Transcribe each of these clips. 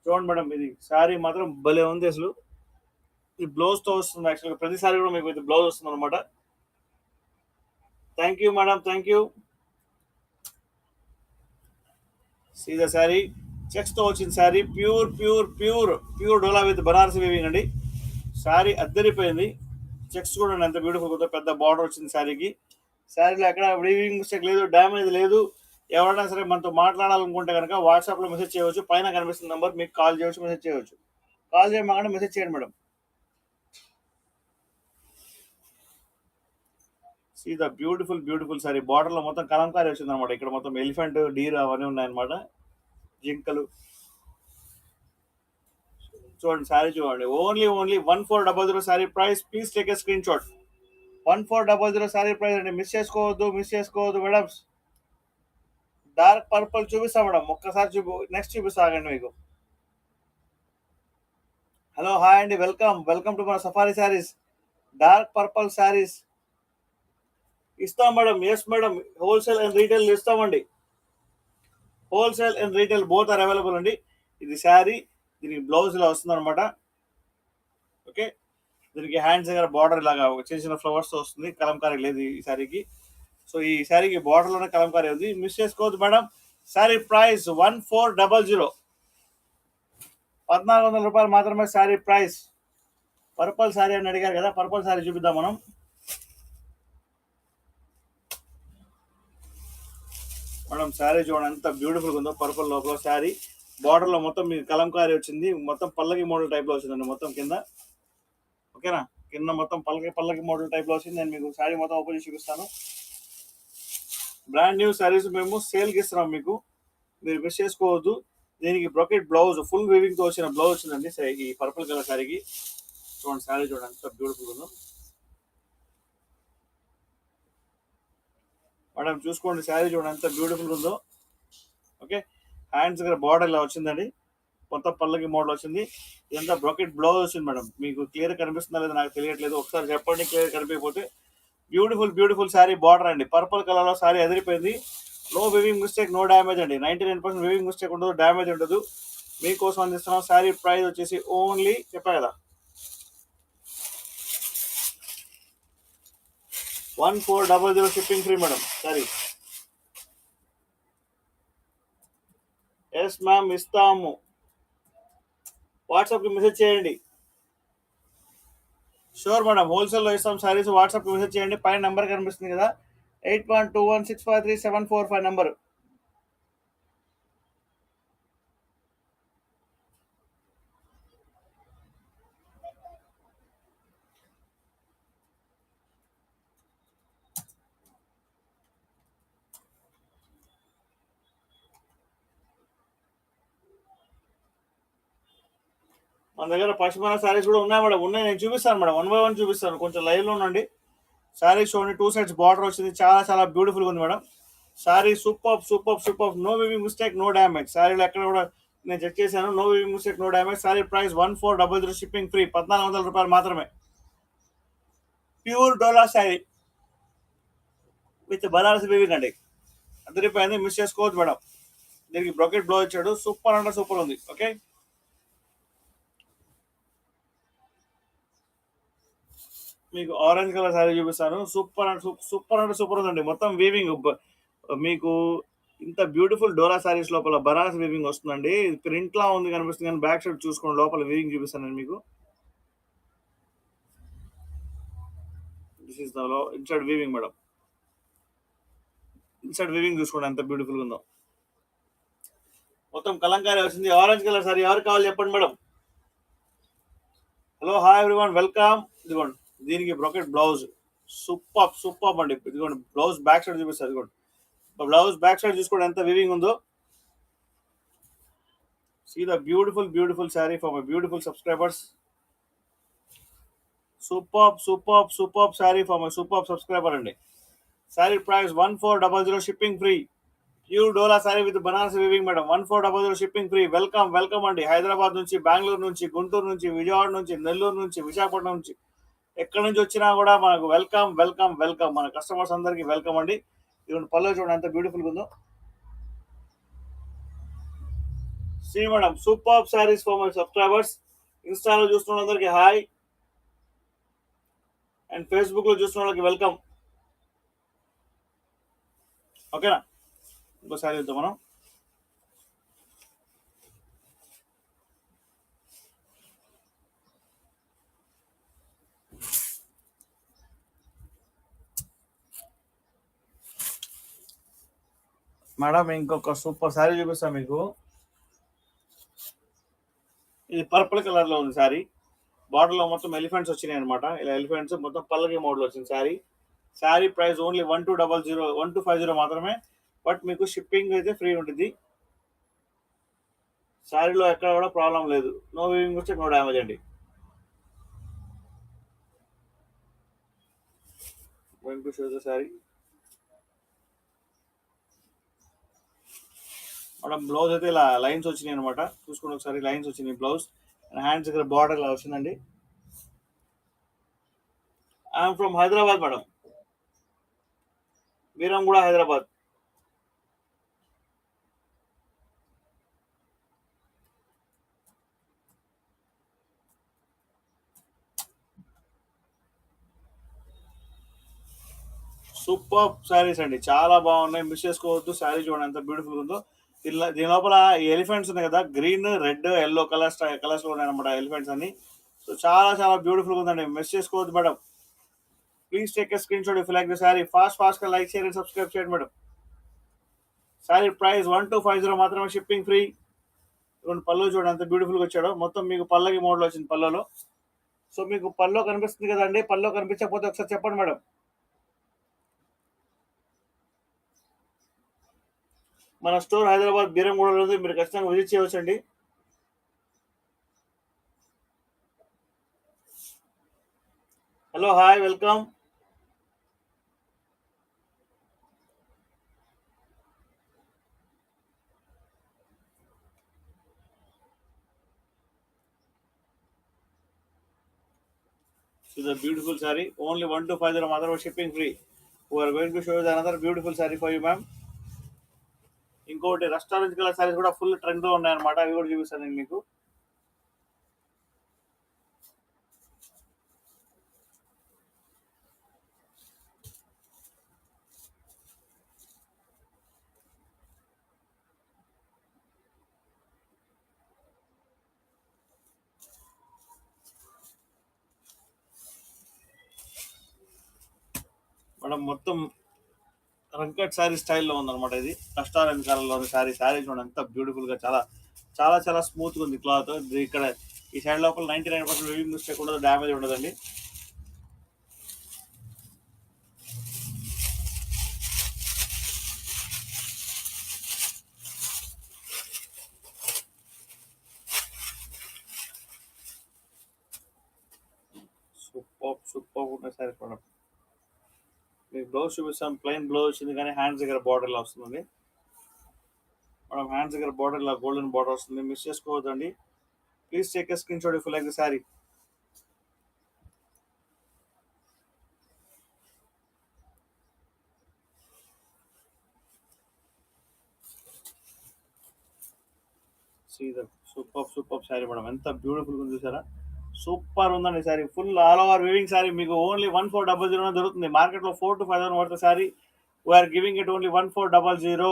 చూడండి మేడం, ఇది శారీ మాత్రం భలే ఉంది అసలు. ఈ బ్లౌజ్తో వస్తుంది యాక్చువల్గా, ప్రతిసారి కూడా మీకు ఇది బ్లౌజ్ వస్తుంది అనమాట. Thank you madam, thank you. సీదా శారీ చెక్స్తో వచ్చిన sari, pure pure pure pure dola with Banarasi weaving అండి. శారీ అద్దరిపోయింది. చెక్స్ కూడా ఎంత బ్యూటిఫుల్ ఉందో, పెద్ద బార్డర్ వచ్చింది శారీకి. శారీలో ఎక్కడ వీవింగ్ మిస్టేక్ లేదు, డ్యామేజ్ లేదు. ఎవరైనా సరే మనతో మాట్లాడాలనుకుంటే కనుక వాట్సాప్లో మెసేజ్ చేయవచ్చు. పైన కనిపిస్తున్న నెంబర్ మీకు కాల్ చేయవచ్చు, మెసేజ్ చేయవచ్చు. కాల్ చేయమంటే మెసేజ్ చేయండి madam. See the beautiful beautiful sari. బార్డర్లో మొత్తం కలంకారీ వచ్చింది అనమాట. ఇక్కడ మొత్తం ఎలిఫెంట్, డీర్ అవన్నీ ఉన్నాయన్నమాట, జింకలు. చూడండి శారీ చూడండి. Only 1400 saree price. Please take a screen shot. 1400 saree price అండి. మిస్ చేసుకోవద్దు మేడమ్స్. డార్క్ పర్పుల్ చూపిస్తా మేడం, ఒక్కసారి నెక్స్ట్ చూపిస్తా ఆగండి మీకు. హలో, హాయ్ అండి, వెల్కమ్ టు మన Safari sarees. Dark purple sarees ఇస్తాం madam. Yes madam, wholesale and retail ఇస్తామండి. Wholesale and retail both are available అండి. ఇది శారీ, దీనికి బ్లౌజ్ ఇలా వస్తుంది అనమాట. ఓకే, దీనికి హ్యాండ్స్ దగ్గర బార్డర్ ఇలాగా చిన్న చిన్న ఫ్లవర్స్ వస్తుంది. కలంకారీ లేదు ఈ శారీకి. సో ఈ శారీకి బార్డర్లోనే కలంకారీ ఉంది. మిస్ చేసుకోవద్దు మేడం. శారీ ప్రైస్ 1400, 1400 రూపాయలు మాత్రమే శారీ ప్రైస్. పర్పల్ శారీ అని అడిగారు కదా, పర్పల్ శారీ చూపిద్దాం మనం. మేడం శారీ చూడండి ఎంత బ్యూటిఫుల్గా ఉందో. పర్పల్ లోపల శారీ, బార్డర్లో మొత్తం మీకు కలంకారీ వచ్చింది. మొత్తం పల్లకి మోడల్ టైప్లో వచ్చిందండి మొత్తం కింద. ఓకేనా, కింద మొత్తం పల్లకి మోడల్ టైప్లో వచ్చింది. నేను మీకు శారీ మొత్తం ఓపెన్ చేసి చూపిస్తాను. బ్రాండ్ న్యూ శారీస్ మేము సేల్కి ఇస్తున్నాం మీకు, మీరు మిస్ చేసుకోవద్దు. దీనికి బ్రొకెట్ బ్లౌజ్, ఫుల్ వీవింగ్తో వచ్చిన బ్లౌజ్ వచ్చిందండి ఈ పర్పుల్ కలర్ శారీకి. చూడండి శారీ చూడండి ఎంత బ్యూటిఫుల్ ఉందో. మేడం చూసుకోండి శారీ చూడండి ఎంత బ్యూటిఫుల్ ఉందో. ఓకే, హ్యాండ్స్ దగ్గర బార్డర్ ఇలా వచ్చిందండి, మొత్తం పల్లకి మోడల్ వచ్చింది. ఇదంతా బ్రొకెట్ బ్లౌజ్ వచ్చింది మేడం. మీకు క్లియర్ కనిపిస్తుందా లేదా నాకు తెలియట్లేదు, ఒకసారి చెప్పండి క్లియర్ కనిపించకపోతే. బ్యూటిఫుల్ శారీ బార్డర్ అండి, పర్పుల్ కలర్లో శారీ ఎదిరిపోయింది. No weaving mistake, no damage అండి. 99% వివింగ్ మిస్టేక్ ఉండదు, డ్యామేజ్ ఉండదు. మీకోసం అందిస్తున్నాం. శారీ ప్రైస్ వచ్చేసి ఓన్లీ చెప్పా కదా 1400 shipping free madam. Sari, yes ma'am ఇస్తాము. వాట్సాప్కి మెసేజ్ చేయండి. షూర్ మేడం, హోల్సేల్లో ఇస్తాం శారీస్. వాట్సాప్కి మెసేజ్ చేయండి. పైన నెంబర్ కనిపిస్తుంది కదా, 8121653745 నెంబర్. మన దగ్గర పశ్చిమ శారీస్ కూడా ఉన్నాయి మేడం. నేను చూపిస్తాను మేడం, 1 by 1 చూపిస్తాను. కొంచెం లైవ్లో ఉండండి. శారీస్ చూడండి, 2 sides బార్డర్ వచ్చింది, చాలా బ్యూటిఫుల్గా ఉంది madam. Sari super. No weaving mistake, no damage. శారీలో ఎక్కడ కూడా నేను చెక్ చేశాను, no weaving mistake, no damage. Sari price 1400 shipping free. 1400 రూపాయలు మాత్రమే. Pure dola sari with Banarasi weaving అండి. అదిరిపోయింది, మిస్ చేసుకోవద్దు మేడం. దీనికి బ్రొకెట్ బ్లౌజ్ ఇచ్చాడు, సూపర్ అంటే సూపర్ ఉంది. ఓకే, మీకు ఆరెంజ్ కలర్ శారీ చూపిస్తాను. సూపర్ అంటే సూపర్ ఉందండి. మొత్తం వీవింగ్ మీకు ఇంత బ్యూటిఫుల్ డోలా శారీస్ లోపల బనారస్ వీవింగ్ వస్తుందండి. ప్రింట్ లా ఉంది కనిపిస్తుంది, కానీ బ్యాక్ సైడ్ చూసుకోండి, లోపల వీవింగ్ చూపిస్తాను మీకు. This is the inside weaving madam. Inside weaving చూసుకోండి ఎంత బ్యూటిఫుల్ ఉందో. మొత్తం కలంకారీ వచ్చింది. ఆరెంజ్ కలర్ సారీ ఎవరు కావాలి చెప్పండి madam. Hello, hi everyone, welcome. ఇదిగోండి, దీనికి బ్రొకెట్ బ్లౌజ్ సూపర్ అండి. ఇదిగోండి బ్లౌజ్ బ్యాక్ సైడ్ చూపిస్తారు. ఇదిగోండి బ్లౌజ్ బ్యాక్ సైడ్ చూసుకోండి ఎంత వీవింగ్ ఉందో. See the beautiful saree for my beautiful subscribers. Super saree for my super subscriber అండి. Saree price 1400 shipping free. Pure dola sari with Banarasi weaving madam. 1400 shipping free. Welcome అండి. హైదరాబాద్ నుంచి, బెంగళూరు నుంచి, గుంటూరు నుంచి, విజయవాడ నుంచి, నెల్లూరు నుంచి, విశాఖపట్నం నుంచి, ఎక్కడి నుంచి వచ్చినా కూడా మనకు వెల్కమ్. మన కస్టమర్స్ అందరికి వెల్కమ్ అండి. ఇదిగోండి పళ్ళు చూడండి ఎంత బ్యూటిఫుల్గా ఉందో. Shri madam super saris for my subscribers. ఇన్స్టాలో చూస్తున్న అందరికి హాయ్, అండ్ ఫేస్బుక్ లో చూస్తున్న వాళ్ళకి వెల్కమ్. ఓకేనా, ఇంకోసారి చూద్దాం మనం. మేడం ఇంకొక సూపర్ శారీ చూపిస్తాను మీకు. ఇది పర్పుల్ కలర్ లో ఉంది శారీ. బార్డర్ లో మొత్తం ఎలిఫెంట్స్ వచ్చినాయి అనమాట. ఇలా ఎలిఫెంట్స్ మొత్తం పల్లకి మోడల్ వచ్చింది శారీ. శారీ ప్రైస్ ఓన్లీ 1250 మాత్రమే. బట్ మీకు షిప్పింగ్ అయితే ఫ్రీ ఉంటుంది. శారీలో ఎక్కడ కూడా ప్రాబ్లం లేదు. No weaving mistake, no damage అండి. Going to show the saree. మనం బ్లౌజ్ అయితే ఇలా లైన్స్ వచ్చినాయి అనమాట. చూసుకుని ఒకసారి లైన్స్ వచ్చినాయి బ్లౌజ్. హ్యాండ్స్ దగ్గర బార్డర్ ఇలా వచ్చిందండి. I'm from Hyderabad madam, Veeranguda Hyderabad. Super saris అండి, చాలా బాగున్నాయి. మిస్ చేసుకోవద్దు. శారీ చూడండి ఎంత బ్యూటిఫుల్ ఉందో. దీని లోపల ఎలిఫెంట్స్ ఉన్నాయి కదా, గ్రీన్, రెడ్, ఎల్లో కలర్స్ లో ఉన్నాయి అనమాట ఎలిఫెంట్స్ అన్ని. సో చాలా చాలా బ్యూటిఫుల్ ఉందండి, మిస్ చేసుకోవద్దు madam. Please take a screen shot if like the sari. Fast గా లైక్, షేర్ అండ్ సబ్స్క్రైబ్ చేయండి మేడం. శారీ ప్రైస్ 1250 మాత్రమే, షిప్పింగ్ ఫ్రీ. చూడండి పళ్ళు చూడండి ఎంత బ్యూటిఫుల్ గా వచ్చాడో. మొత్తం మీకు పల్లకి మోడల్ వచ్చింది పళ్ళలో. సో మీకు పళ్ళు కనిపిస్తుంది కదండి, పళ్ళు కనిపించకపోతే ఒకసారి చెప్పండి మేడం. మన స్టోర్ హైదరాబాద్ బీరంగూడలో ఉంది, మీరు ఖచ్చితంగా విజిట్ చేయవచ్చండి. Hello, hi, welcome. This is a beautiful saree. Only 1250 మాత్రమే, shipping free. We are going to show you another beautiful saree for you, ma'am. ఇంకోటి రెస్టారెంట్ కలర్ సారీస్ కూడా ఫుల్ ట్రెండ్ లో ఉన్నాయన్నమాట. అవి కూడా చూపిస్తాను నేను మీకు. మనం మొత్తం రంకట్ శారీ స్టైల్లో ఉందన్నమాట. ఇది రెస్టారెంట్ కలర్ లో ఉంది శారీ. శారీ చూడండి ఎంత బ్యూటిఫుల్ గా, చాలా చాలా చాలా స్మూత్ గా ఉంది క్లాత్. ఇక్కడ ఈ సైడ్ లోపల 99% వీవింగ్ మిస్టేక్ ఉండదు, డ్యామేజ్ ఉండదండి. సూపర్ ఉన్న శారీ మేడం. మీకు బ్లౌజ్ చూపిస్తాం. ప్లెయిన్ బ్లౌజ్ వచ్చింది కానీ హ్యాండ్స్ దగ్గర బార్డర్ ఇలా వస్తుంది. మనం హ్యాండ్స్ దగ్గర బార్డర్ ఇలా గోల్డెన్ బార్డర్ వస్తుంది, మిస్ చేసుకోవద్దండి. Please take a screen shot if you like the saree. Super saree madam, ఎంత బ్యూటిఫుల్ ఉంది చూసారా. సూపర్ ఉందండి saree. Full all over weaving saree. మీకు ఓన్లీ 1400 దొరుకుతుంది. మార్కెట్ లో 4 to 5,000 పడుతుంది sari. We're giving it only 1400.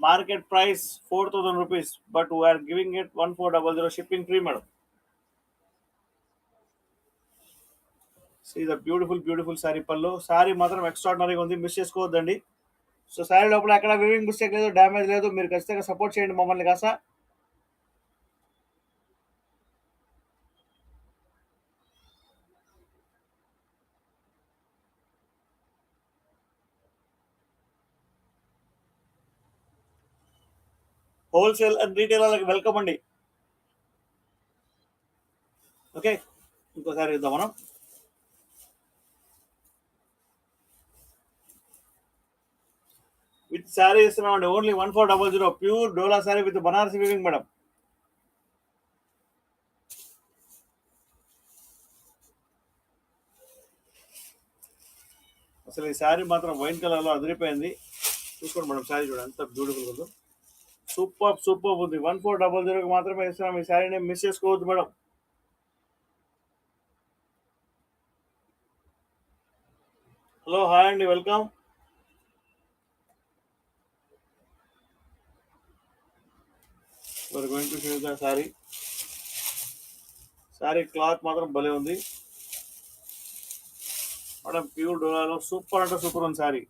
Market price 4,000 rupees, but we're giving it 1400, shipping free madam. See the beautiful sari pallu. Sari మాత్రం ఎక్స్ట్రాడినరీగా ఉంది, మిస్ చేసుకోవద్దండి. సో శారీ లోపల ఎక్కడ వీవింగ్ మిస్టేక్ లేదు, డ్యామేజ్ లేదు. మీరు ఖచ్చితంగా సపోర్ట్ చేయండి మమ్మల్ని కాసా. హోల్సేల్ అండ్ రీటైల్ వాళ్ళకి వెల్కమ్ అండి. ఓకే, ఇంకోసారి ఇద్దాం మనం. విత్ శారీ ఇస్తున్నామండి only 1400. Pure dola sari with Banarasi weaving madam. అసలు ఈ శారీ మాత్రం వైన్ కలర్ లో అదిరిపోయింది. చూసుకోండి మేడం, శారీ చూడండి ఎంత బ్యూటిఫుల్ ఉందో. సూపర్ ఉంది. 1400 మాత్రమే ఇస్తున్నాం. ఈ శారీని మిస్ చేసుకోవద్దు మేడం. హలో, హాయ్ అండి, welcome. Going to show the sari. Sari cloth మాత్రం భలే ఉంది మేడం. ప్యూర్ డోలాలో సూపర్ అంటే సూపర్ ఉంది శారీ.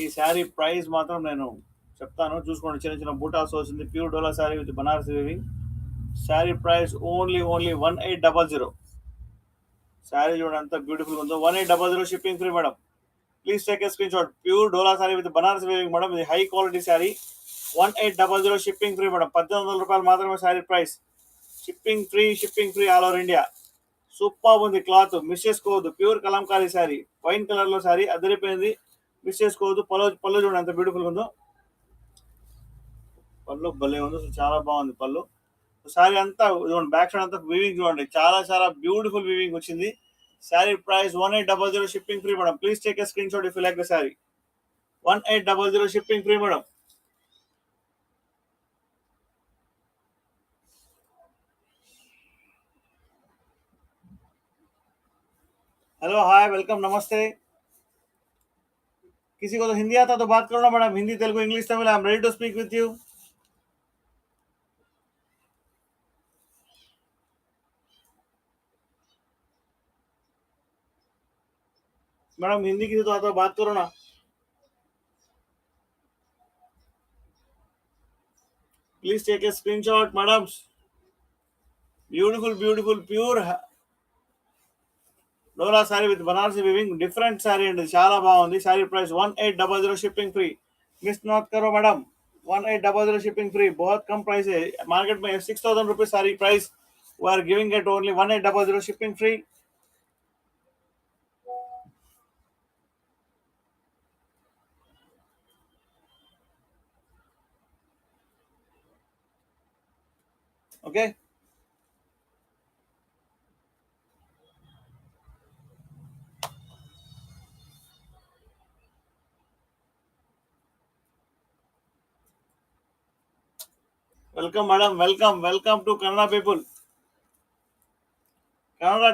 ఈ శారీ ప్రైస్ మాత్రం నేను చెప్తాను, చూసుకోండి. చిన్న చిన్న బూటాస్ వచ్చింది. Pure dola sari with Banaras weaving. Saree price only 1800. Saree చూడండి ఎంత బ్యూటిఫుల్ ఉందో. 1800 shipping free madam. Please take a screen shot. Pure dola sari with Banaras weaving madam. ఇది high quality saree. 1800 shipping free madam. 1800 రూపాయలు మాత్రమే saree price. Shipping free all over India. Super ఉంది cloth, miss చేసుకోవద్దు. Pure kalamkari saree, wine colour లో శారీ అదిరిపోయింది, miss చేసుకోవద్దు. పళ్ళు చూడండి ఎంత బ్యూటిఫుల్ ఉందో. పళ్ళు భలే ఉంది, చాలా బాగుంది పళ్ళు. శారీ అంతా చూడండి, బ్యాక్ సైడ్ అంతా వీవింగ్ చూడండి, చాలా చాలా బ్యూటిఫుల్ వీవింగ్ వచ్చింది. Sari price 1800 shipping free madam. Please take a screen shot if you like the sari. 1800 shipping free madam. Hello, hi, welcome, नमस्ते. किसी को तो हिंदी आता तो बात करो ना madam. Hindi, Telugu, English, Tamil, I am ready to speak with you. Madam Hindi किसी तो आता तो बात करो ना. Please take a screenshot madam. Beautiful pure Dola sari with Banarasi weaving. Different sari అండి, చాలా బాగుంది. Sari price 1800 shipping free. Miss not करो मैडम. 1800 shipping free. बहुत कम प्राइस है. मार्केट में 6000 rupees sari price. We are giving it only 1800 shipping free. Okay. Welcome madam, welcome to Kannada people. Kannada